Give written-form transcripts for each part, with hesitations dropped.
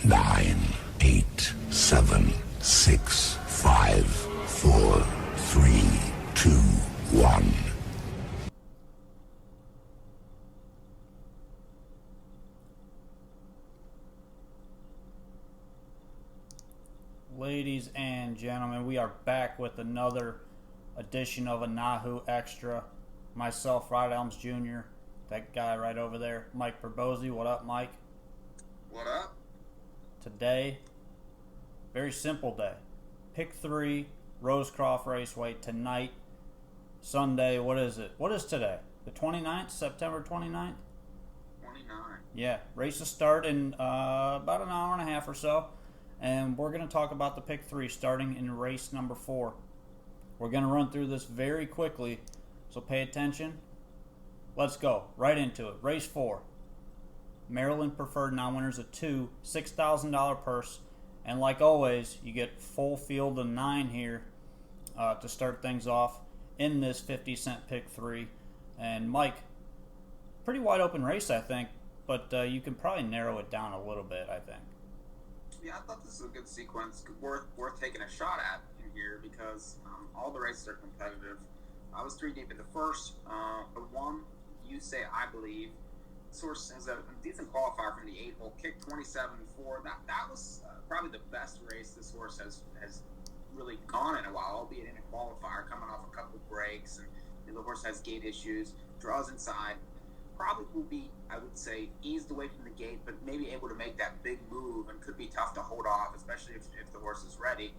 9, 8, 7, 6, 5, 4, 3, 2, 1. Ladies and gentlemen, we are back with another edition of a NAHU Extra. Myself, Rod Elms Jr., that guy right over there, Mike Perbosi. What up, Mike? What up? Today, very simple day. Pick 3, Rosecroft Raceway tonight, Sunday. What is it? What is today? The 29th, September 29th? 29. Yeah, races start in about an hour and a half or so. And we're going to talk about the pick 3 starting in race number 4. We're going to run through this very quickly, so pay attention. Let's go right into it. Race 4. Maryland Preferred non-winners of 2, $6,000 purse. And like always, you get full field of 9 here to start things off in this 50-cent pick 3. And Mike, pretty wide open race, I think, but you can probably narrow it down a little bit, I think. Yeah, I thought this was a good sequence, worth taking a shot at in here because all the races are competitive. I was 3 deep in the first. The one, you say, I believe, source has a decent qualifier from the 8-hole, kicked 27-4. That was probably the best race this horse has really gone in a while, albeit in a qualifier, coming off a couple breaks, and the horse has gait issues, draws inside. Probably will be, I would say, eased away from the gate, but maybe able to make that big move and could be tough to hold off, especially if the horse is ready.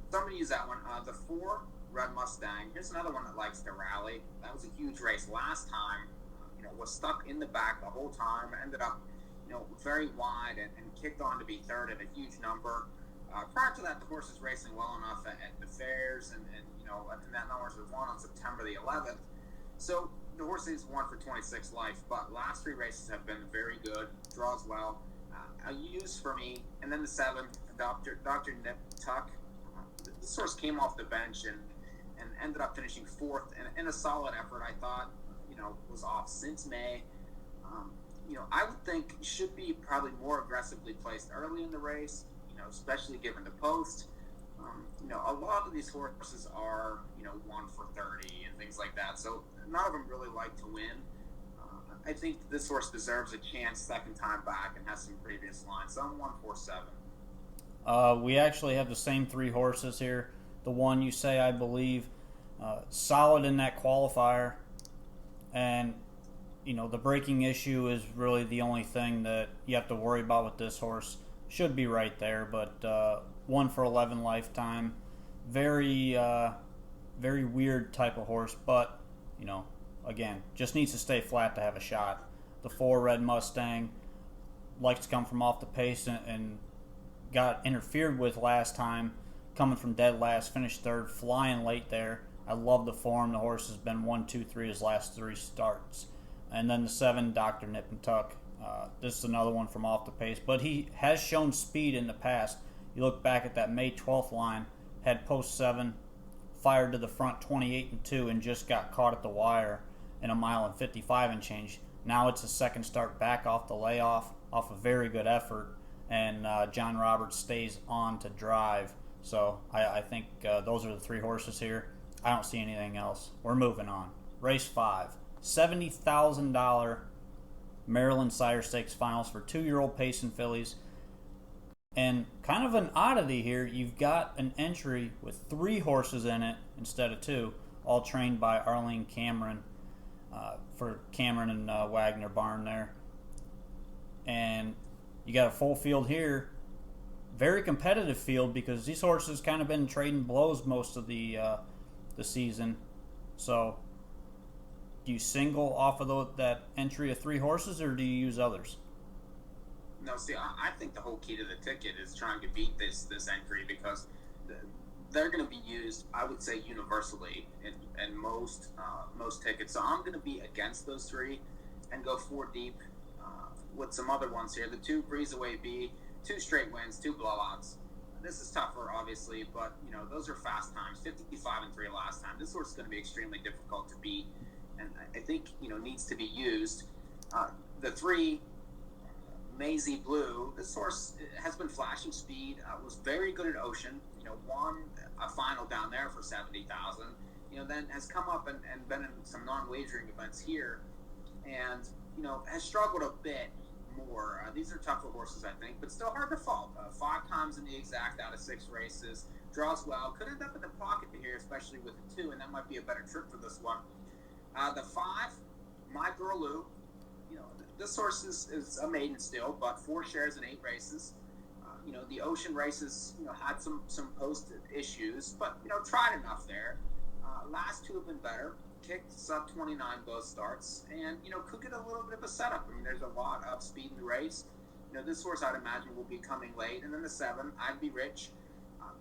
So I'm going to use that one. The 4, Red Mustang. Here's another one that likes to rally. That was a huge race last time. Was stuck in the back the whole time. Ended up, very wide and kicked on to be third at a huge number. Prior to that, the horse is racing well enough at the fairs, and that number was won on September the 11th. So the horse is 1 for 26 life, but last 3 races have been very good. Draws well. A use for me, and then the 7, Dr. Nip Tuck. This horse came off the bench and ended up finishing 4th in a solid effort. I thought, was off since May. I would think should be probably more aggressively placed early in the race. Especially given the post. A lot of these horses are 1 for 30 and things like that. So none of them really like to win. I think this horse deserves a chance second time back and has some previous lines. So I'm 147. We actually have the same 3 horses here. The one you say, I believe, solid in that qualifier. And, the braking issue is really the only thing that you have to worry about with this horse. Should be right there, but 1 for 11 lifetime. Very, very weird type of horse, but, again, just needs to stay flat to have a shot. The 4 Red Mustang likes to come from off the pace and got interfered with last time, coming from dead last, finished 3rd, flying late there. I love the form. The horse has been 1, 2, 3 his last 3 starts. And then the 7, Dr. Nip and Tuck. This is another one from off the pace, but he has shown speed in the past. You look back at that May 12th line, had post 7, fired to the front 28-2, and just got caught at the wire in 1:55 and change. Now it's a second start back off the layoff, off a very good effort, and John Roberts stays on to drive. So I think those are the 3 horses here. I don't see anything else. We're moving on. Race 5, $70,000 Maryland Sire Stakes Finals for 2-year-old Payson fillies. And kind of an oddity here, you've got an entry with 3 horses in it instead of 2, all trained by Arlene Cameron for Cameron and Wagner Barn there. And you got a full field here. Very competitive field because these horses kind of been trading blows most of the season. So do you single off of that entry of 3 horses, or do you use others? No, see, I think the whole key to the ticket is trying to beat this entry because they're going to be used, I would say, universally in most tickets. So I'm going to be against those 3 and go 4 deep with some other ones here. The 2 Breezeway B, 2 straight wins, 2 blowouts. This is tougher, obviously, but those are fast times. 55-3 last time. This horse is going to be extremely difficult to beat, and I think needs to be used. The 3 Maisie Blue. This horse has been flashing speed. Was very good at Ocean. Won a final down there for 70,000. Then has come up and been in some non-wagering events here, and has struggled a bit more. These are tougher horses, I think, but still hard to fault. 5 times in the exact out of 6 races. Draws well. Could end up in the pocket here, especially with the 2, and that might be a better trip for this one. The 5, My Girl Lou. This horse is a maiden still, but 4 shares in 8 races. The Ocean races, had some post issues, but tried enough there. Last 2 have been better. Kicked sub 29 both starts, and could get a little bit of a setup. There's a lot of speed in the race. This horse I'd imagine will be coming late, and then the 7, I'd Be Rich.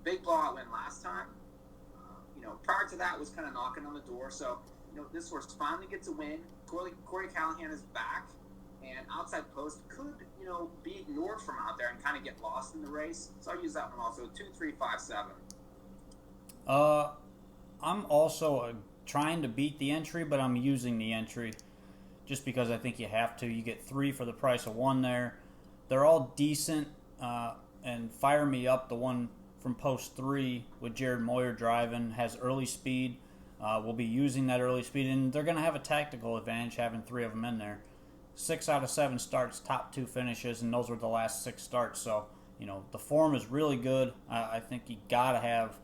Big blowout win last time. Prior to that was kind of knocking on the door. So this horse finally gets a win. Corey Callahan is back, and outside post could be ignored from out there and kind of get lost in the race. So I'll use that one also. 2, 3, 5, 7. I'm also trying to beat the entry, but I'm using the entry just because I think you have to. You get 3 for the price of 1 there. They're all decent, and Fire Me Up, the one from post 3 with Jared Moyer driving, has early speed. We'll be using that early speed, and they're going to have a tactical advantage having 3 of them in there. 6 out of 7 starts, top 2 finishes, and those were the last 6 starts. So, the form is really good. I think you got to have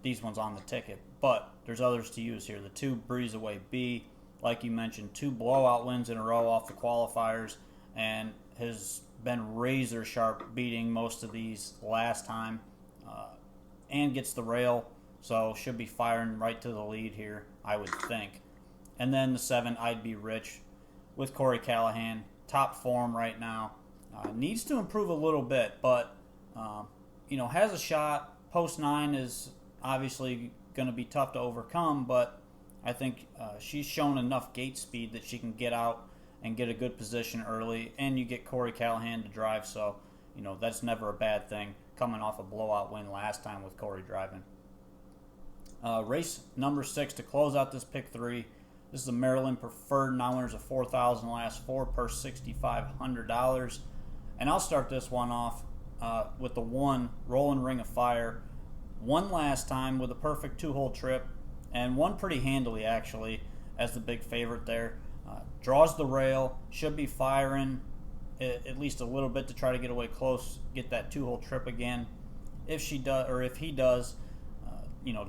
these ones on the ticket. But there's others to use here. The 2 Breeze Away B, like you mentioned, 2 blowout wins in a row off the qualifiers, and has been razor sharp beating most of these last time, and gets the rail, so should be firing right to the lead here, I would think. And then the 7, I'd Be Rich, with Corey Callahan, top form right now. Needs to improve a little bit, but has a shot. Post 9 is obviously going to be tough to overcome, but I think she's shown enough gate speed that she can get out and get a good position early, and you get Corey Callahan to drive, so that's never a bad thing, coming off a blowout win last time with Corey driving. Race number 6 to close out this pick 3. This is a Maryland Preferred. Now winners of 4,000 last 4 per $6,500, and I'll start this one off with the 1 Rolling Ring of Fire. Won last time with a perfect 2-hole trip, and won pretty handily actually as the big favorite there. Draws the rail, should be firing at least a little bit to try to get away close, get that 2-hole trip again. If she does, or if he does,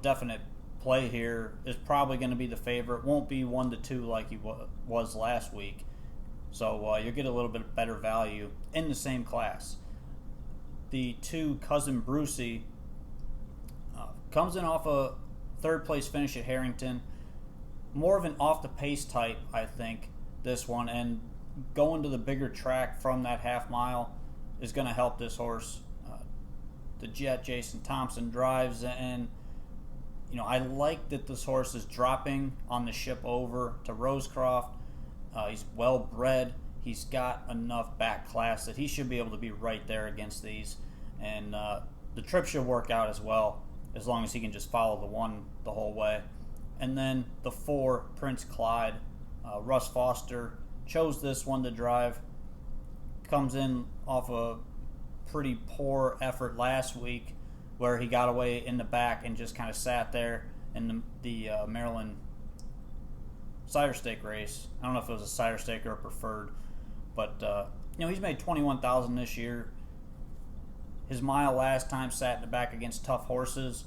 definite play here is probably going to be the favorite. Won't be 1-2 like he was last week. So you'll get a little bit better value in the same class. The 2 Cousin Brucey comes in off a 3rd place finish at Harrington. More of an off the pace type, I think, this one, and going to the bigger track from that half mile is going to help this horse. The Jet Jason Thompson drives, and I like that this horse is dropping on the ship over to Rosecroft. He's well bred. He's got enough back class that he should be able to be right there against these, and the trip should work out as well, as long as he can just follow the 1 the whole way. And then the 4, Prince Clyde. Russ Foster chose this one to drive. Comes in off a pretty poor effort last week where he got away in the back and just kind of sat there in the Maryland cider stake race. I don't know if it was a cider stake or a preferred, but he's made $21,000 this year. His mile last time sat in the back against tough horses.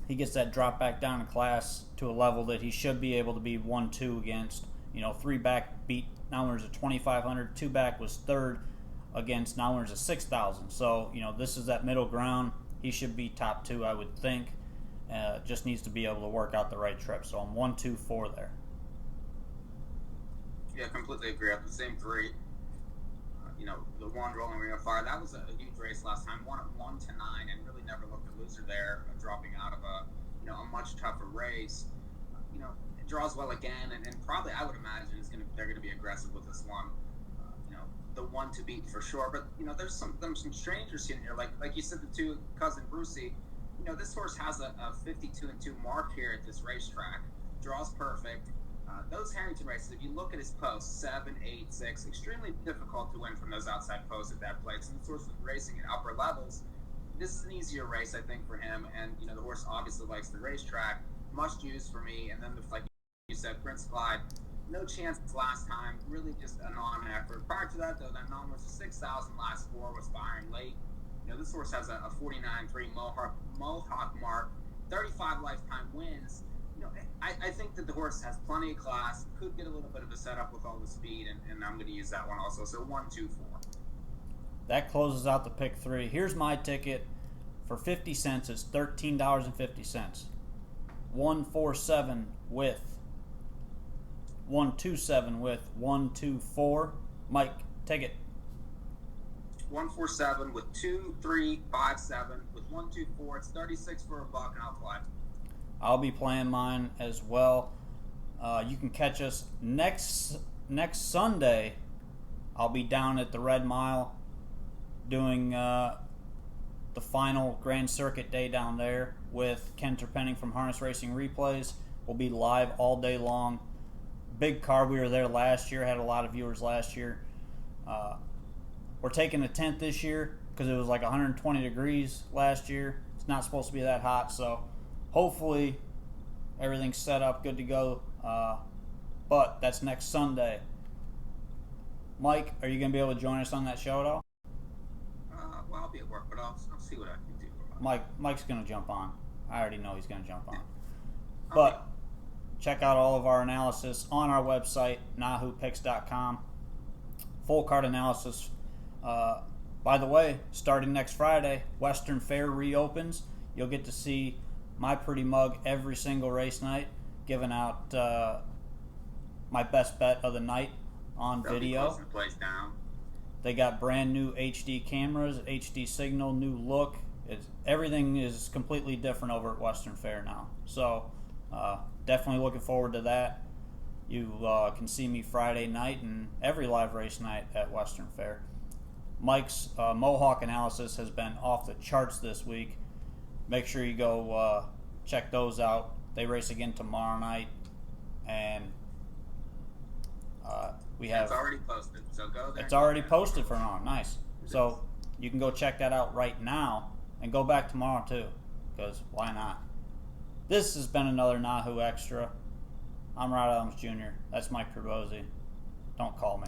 He gets that drop back down in class to a level that he should be able to be 1-2 against. 3 back beat Nowlers at 2,500. 2 back was 3rd against Nowlers at 6,000. So, this is that middle ground. He should be top 2, I would think. Just needs to be able to work out the right trip. So I'm 1-2-4 there. Yeah, completely agree. I have the same 3. The 1 Rolling Ring of Fire, that was a huge race last time. Won at 1-9 and really never looked a loser there, dropping out of a much tougher race. It draws well again, and probably I would imagine they're going to be aggressive with this one. The 1 to beat for sure. But there's some strangers in here, like you said, the 2 Cousin Brucey. This horse has a 52-2 mark here at this racetrack. Draws perfect. Those Harrington races, if you look at his posts, 7, 8, 6, extremely difficult to win from those outside posts at that place. And the horse was racing at upper levels. This is an easier race, I think, for him. And, the horse obviously likes the racetrack. Must use for me. And then, like you said, Prince Clyde, no chance last time. Really just a non-effort. Prior to that, though, that non was 6,000 last 4, was firing late. This horse has a 49.3 Mohawk mark, 35 lifetime wins. I think that the horse has plenty of class, could get a little bit of a setup with all the speed, and I'm going to use that one also. So 1, 2, 4. That closes out the pick 3. Here's my ticket for 50 cents. It's $13.50. 147 with 127 with 124. Mike, take it. 147 with 2, 3, 5, 7 with 1, 2, 4. It's 36 for a buck, and I'll play. I'll be playing mine as well. You can catch us next Sunday. I'll be down at the Red Mile doing the final Grand Circuit day down there with Ken Terpenning from Harness Racing Replays. We'll be live all day long. Big car. We were there last year. Had a lot of viewers last year. We're taking a tent this year because it was like 120 degrees last year. It's not supposed to be that hot, so hopefully everything's set up, good to go. But that's next Sunday. Mike, are you going to be able to join us on that show at all? Well, I'll be at work, but I'll see what I can do. Mike's going to jump on. I already know he's going to jump on. But check out all of our analysis on our website, NAHUpicks.com. Full card analysis. By the way, starting next Friday, Western Fair reopens. You'll get to see my pretty mug every single race night, giving out my best bet of the night on video. They got brand new HD cameras, HD signal, new look. Everything is completely different over at Western Fair now. So definitely looking forward to that. You can see me Friday night and every live race night at Western Fair. Mike's Mohawk analysis has been off the charts this week. Make sure you go check those out. They race again tomorrow night, and we have. It's already posted, so go there. It's already posted for now. Nice. So you can go check that out right now, and go back tomorrow too, because why not? This has been another NAHU Extra. I'm Rod Adams Jr. That's Mike Tribozzi. Don't call me.